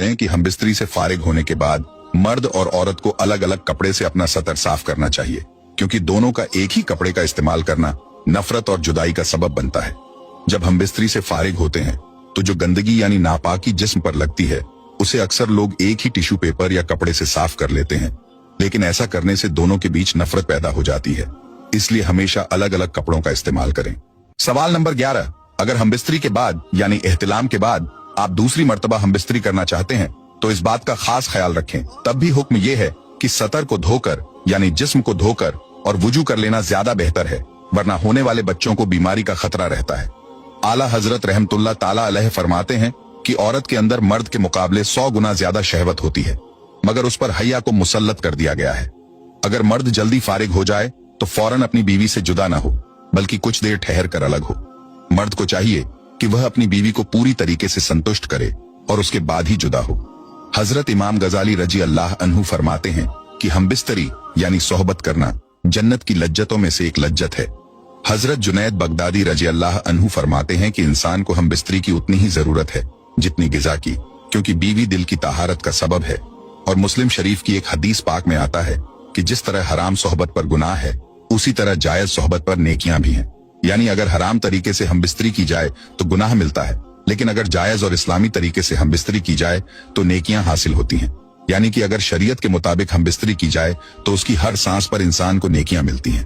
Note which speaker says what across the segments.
Speaker 1: हैं कि हम बिस्तरी से फारिग होने के बाद मर्द और औरत को अलग अलग कपड़े से अपना सतर साफ करना चाहिए, क्योंकि दोनों का एक ही कपड़े का इस्तेमाल करना नफरत और जुदाई का सबब बनता है। जब हम बिस्तरी से फारिग होते हैं तो जो गंदगी यानी नापाकी जिस्म पर लगती है उसे अक्सर लोग एक ही टिश्यू पेपर या कपड़े से साफ कर लेते हैं, लेकिन ऐसा करने से दोनों के बीच नफरत पैदा हो जाती है। इसलिए हमेशा अलग अलग कपड़ों का इस्तेमाल करें। सवाल नंबर 11, अगर हम बिस्तरी के बाद यानी एहतिलाम के बाद आप दूसरी मर्तबा हम बिस्तरी करना चाहते हैं तो इस बात का खास ख्याल रखें। तब भी हुक्म यह है कि सतर को धोकर यानी जिस्म को धोकर और वुजू कर लेना ज्यादा बेहतर है, वरना होने वाले बच्चों को बीमारी का खतरा रहता है। आला हजरत रहमतुल्लाह ताला अलैह फरमाते हैं कि औरत के अंदर मर्द के मुकाबले 100 गुना ज्यादा शहवत होती है, मगर उस पर हया को मुसल्लत कर दिया गया है। अगर मर्द जल्दी फारिग हो जाए तो फौरन अपनी बीवी से जुदा ना हो, बल्कि कुछ देर ठहर कर अलग हो। मर्द को चाहिए कि वह अपनी बीवी को पूरी तरीके से संतुष्ट करे और उसके बाद ही जुदा हो। हजरत इमाम गजाली रजी अल्लाह अन्हु फरमाते हैं कि हम बिस्तरी यानी सोहबत करना जन्नत की लज्जतों में से एक लज्जत है। हजरत जुनैद बगदादी रजी अल्लाह अन्हु फरमाते हैं कि इंसान को हम बिस्तरी की उतनी ही जरूरत है जितनी गिजा की, क्योंकि बीवी दिल की ताहारत का सबब है। और मुस्लिम शरीफ की एक हदीस पाक में आता है कि जिस तरह हराम सोहबत पर गुनाह है उसी तरह जायज सोहबत पर नेकियां भी हैं। यानी अगर हराम तरीके से हम बिस्तरी की जाए तो गुनाह मिलता है, लेकिन अगर जायज और इस्लामी तरीके से हम बिस्तरी की जाए तो नेकियां हासिल होती हैं। यानी कि अगर शरीयत के मुताबिक हम बिस्तरी की जाए तो उसकी हर सांस पर इंसान को नेकियां मिलती हैं।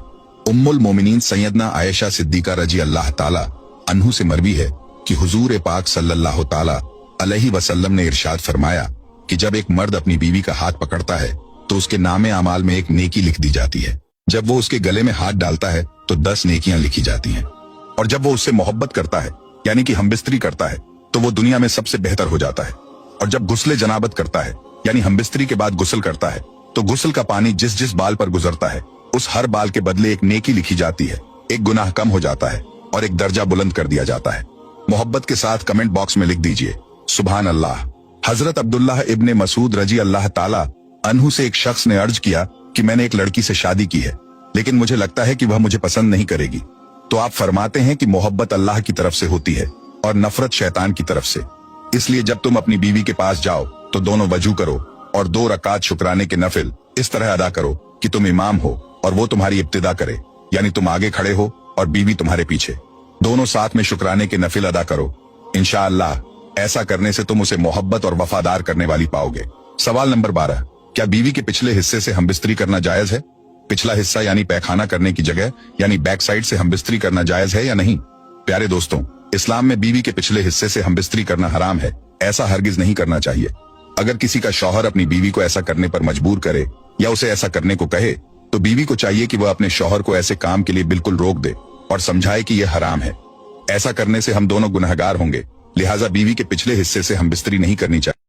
Speaker 1: उम्मुल मोमिनीन सैयदना आयशा सिद्दीका रजी अल्लाह ताला अन्हु से मरवी है कि हुजूर पाक सल्लल्लाहु ताला अलैहि वसल्लम ने इरशाद फरमाया कि जब एक मर्द अपनी बीवी का हाथ पकड़ता है तो उसके नामे अमाल में एक नेकी लिख दी जाती है। जब वो उसके गले में हाथ डालता है तो 10 नेकियां लिखी जाती हैं। और जब वो उससे मोहब्बत करता है यानी कि हम बिस्तरी करता है तो वो दुनिया में सबसे बेहतर हो जाता है। और जब गुस्ले जनाबत करता है यानी हम बिस्तरी के बाद गुस्ल करता है तो गुस्ल का पानी जिस जिस बाल पर गुजरता है उस हर बाल के बदले एक नेकी लिखी जाती है, एक गुनाह कम हो जाता है और एक दर्जा बुलंद कर दिया जाता है। मोहब्बत के साथ कमेंट बॉक्स में लिख दीजिए सुभान अल्लाह। हजरत अब्दुल्लाह इब्ने मसूद रजी अल्लाह ताला अन्हु से एक शख्स ने अर्ज किया कि मैंने एक लड़की से शादी की है, लेकिन मुझे लगता है कि वह मुझे पसंद नहीं करेगी। तो आप फरमाते हैं कि मोहब्बत अल्लाह की तरफ से होती है और नफरत शैतान की तरफ से। इसलिए जब तुम अपनी बीवी के पास जाओ तो दोनों वजू करो और 2 रकात शुक्राने के नफिल इस तरह अदा करो कि तुम इमाम हो और वो तुम्हारी इब्तिदा करे, यानी तुम आगे खड़े हो और बीवी तुम्हारे पीछे। दोनों साथ में शुक्राने के नफिल अदा करो। इंशाअल्लाह ऐसा करने से तुम उसे मोहब्बत और वफादार करने वाली पाओगे। सवाल नंबर 12, क्या बीवी के पिछले हिस्से से हम बिस्तरी करना जायज है? पिछला हिस्सा यानी पैखाना करने की जगह यानी बैक साइड से हम बिस्तरी करना जायज है या नहीं? प्यारे दोस्तों, इस्लाम में बीवी के पिछले हिस्से से हम बिस्तरी करना हराम है। ऐसा हरगिज नहीं करना चाहिए। अगर किसी का शौहर अपनी बीवी को ऐसा करने पर मजबूर करे या उसे ऐसा करने को कहे तो बीवी को चाहिए कि वह अपने शौहर को ऐसे काम के लिए बिल्कुल रोक दे और समझाए कि यह हराम है। ऐसा करने से हम दोनों गुनहगार होंगे, लिहाजा बीवी के पिछले हिस्से से हम बिस्तरी नहीं करनी चाहिए।